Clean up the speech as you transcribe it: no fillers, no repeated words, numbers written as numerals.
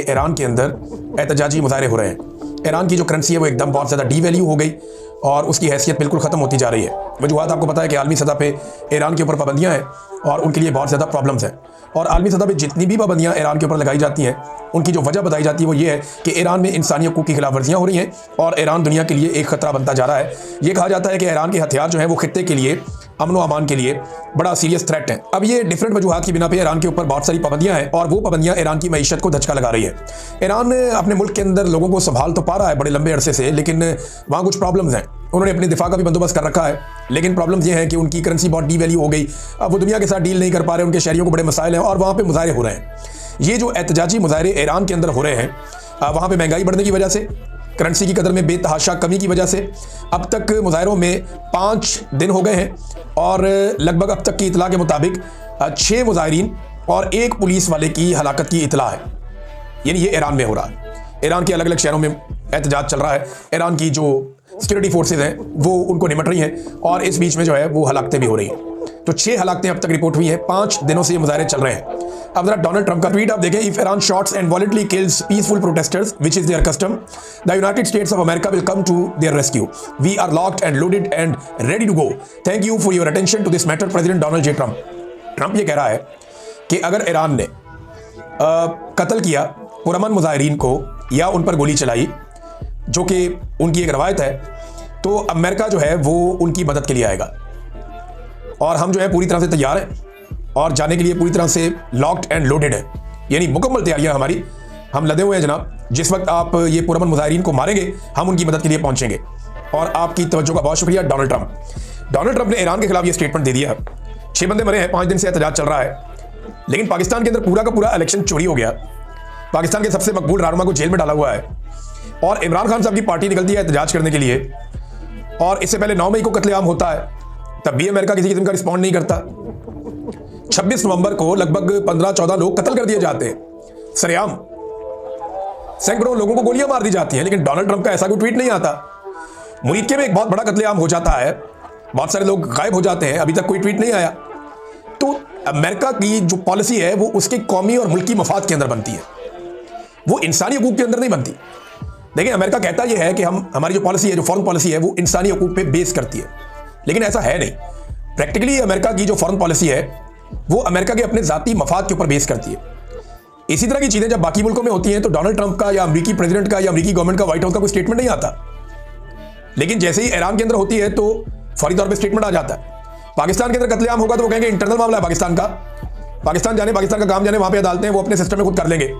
Iran के अंदर एहतजाजी मुजाहरे हो रहे हैं। ईरान की जो करेंसी है वो एकदम बहुत ज़्यादा डीवैल्यू हो गई और उसकी हैसियत बिल्कुल ख़त्म होती जा रही है। वजूहत आपको पता है कि आलमी सतह पे ईरान के ऊपर पाबंदियाँ हैं और उनके लिए बहुत ज़्यादा प्रॉब्लम्स हैं। और आलमी सतह पे जितनी भी पाबंदियाँ ईरान के ऊपर लगाई जाती हैं उनकी जो वजह बताई जाती है वो ये है कि ईरान में इंसानी हकूक़ की खिलाफ वर्जियाँ हो रही हैं और ईरान दुनिया के लिए एक ख़तरा बनता जा रहा है। ये कहा जाता है कि ईरान के हथियार जो हैं वो खित्ते के लिए, अमन व अमान के लिए बड़ा सीरियस थ्रेट है। अब ये डिफरेंट वजूहत की बिना पे ईरान के ऊपर बहुत सारी पाबंदियां हैं और वो पाबंदियां ईरान की मईशत को धचका लगा रही है। ईरान अपने मुल्क के अंदर लोगों को संभाल तो पा रहा है बड़े लंबे अरसे से, लेकिन वहाँ कुछ प्रॉब्लम्स हैं। उन्होंने अपने दिफा का भी बंदोबस्त कर रखा है, लेकिन प्रॉब्लम्स ये हैं कि उनकी करेंसी बहुत डीवैल्यू हो गई। अब वो दुनिया के साथ डील नहीं कर पा रहे, उनके शहरियों को बड़े मसाइल हैं और वहाँ पर मुजाहरे हो रहे हैं। ये जो एहतजाजी मुजाहरे ईरान के अंदर हो रहे हैं, वहाँ पर महंगाई बढ़ने की वजह से, करेंसी की कदर में बेतहाशा कमी की वजह से अब तक मुजाहरों में 5 दिन हो गए हैं और लगभग अब तक की इतला के मुताबिक 6 मुजाहिरीन और 1 पुलिस वाले की हलाकत की इतला है। यानी ये ईरान में हो रहा है। ईरान के अलग अलग शहरों में एहतजाज चल रहा है। ईरान की जो सिक्योरिटी फोर्सेज हैं वो उनको निमट रही हैं और इस बीच में जो है वो हलाकतें भी हो रही हैं। तो 6 हलाकतें अब तक रिपोर्ट हुई हैं। 5 दिनों से ये मुजाहरे चल रहे हैं। अब जरा डोनाल्ड ट्रंप का ट्वीट आप देखें। If Iran shots and violently kills peaceful protesters which is their custom, the United States of America will come to their rescue. We are locked and loaded and ready to go. Thank you for your attention to this matter, president Donald J Trump. Trump ये कह रहा है कि अगर Iran ने कत्ल किया पुरअमन मुजाहिरीन को या उन पर गोली चलाई, जो कि उनकी एक रवायत है, तो अमेरिका जो है वो उनकी मदद के लिए आएगा और हम जो है पूरी तरह से तैयार हैं और जाने के लिए पूरी तरह से लॉक्ड एंड लोडेड है। यानी मुकम्मल तैयारियां हमारी, हम लदे हुए हैं जनाब। जिस वक्त आप ये पुरअमन मुजाहिरीन को मारेंगे हम उनकी मदद के लिए पहुंचेंगे। और आपकी तवज्जो का बहुत शुक्रिया डोनाल्ड ट्रंप। डोनाल्ड ट्रंप ने ईरान के खिलाफ ये स्टेटमेंट दे दिया। 6 बंदे मरे हैं, 5 दिन से एहतजाज चल रहा है, लेकिन पाकिस्तान के अंदर पूरा का पूरा इलेक्शन चोरी हो गया। पाकिस्तान के सबसे मकबूल रहनुमा को जेल में डाला हुआ है और इमरान खान साहब की पार्टी निकलती है एहतजाज करने के लिए। और इससे पहले 9 मई को कत्लेआम होता है, तब भी अमेरिका किसी किस्म का रिस्पॉन्ड नहीं करता। 26 नवंबर को लगभग 15-14 लोग कत्ल कर दिए जाते हैं सरेआम। सैकड़ों लोगों को गोलियां मार दी जाती हैं, लेकिन डोनाल्ड ट्रंप का ऐसा कोई ट्वीट नहीं आता। मुरीदके में एक बहुत बड़ा कत्लेआम हो जाता है, बहुत सारे लोग गायब हो जाते हैं, अभी तक कोई ट्वीट नहीं आया। तो अमेरिका की जो पॉलिसी है वो उसके कौमी और मुल्की मफाद के अंदर बनती है, वो इंसानी हकूक के अंदर नहीं बनती। देखिए, अमेरिका कहता यह है कि हमारी जो पॉलिसी है, जो फॉरेन पॉलिसी है, वो इंसानी हकूक पे बेस करती है, लेकिन ऐसा है नहीं। प्रैक्टिकली अमेरिका की जो फॉरेन पॉलिसी है वो अमेरिका के अपने जाती मफाद के ऊपर बेस करती है। इसी तरह की चीजें जब बाकी मुल्कों में होती हैं तो डोनाल्ड ट्रंप का या अमेरिकी प्रेसिडेंट का या अमेरिकी गवर्नमेंट का, व्हाइट हाउस का कोई स्टेटमेंट नहीं आता। लेकिन जैसे ही ईरान के अंदर होती है तो फौरी तौर पर स्टेटमेंट आ जाता है। पाकिस्तान के अंदर कत्लेआम होगा तो वो कहेंगे इंटरनल मामला है पाकिस्तान का, पाकिस्तान जाने, पाकिस्तान का काम जाने, वहां पे अदालतें वो अपने सिस्टम में खुद कर लेंगे।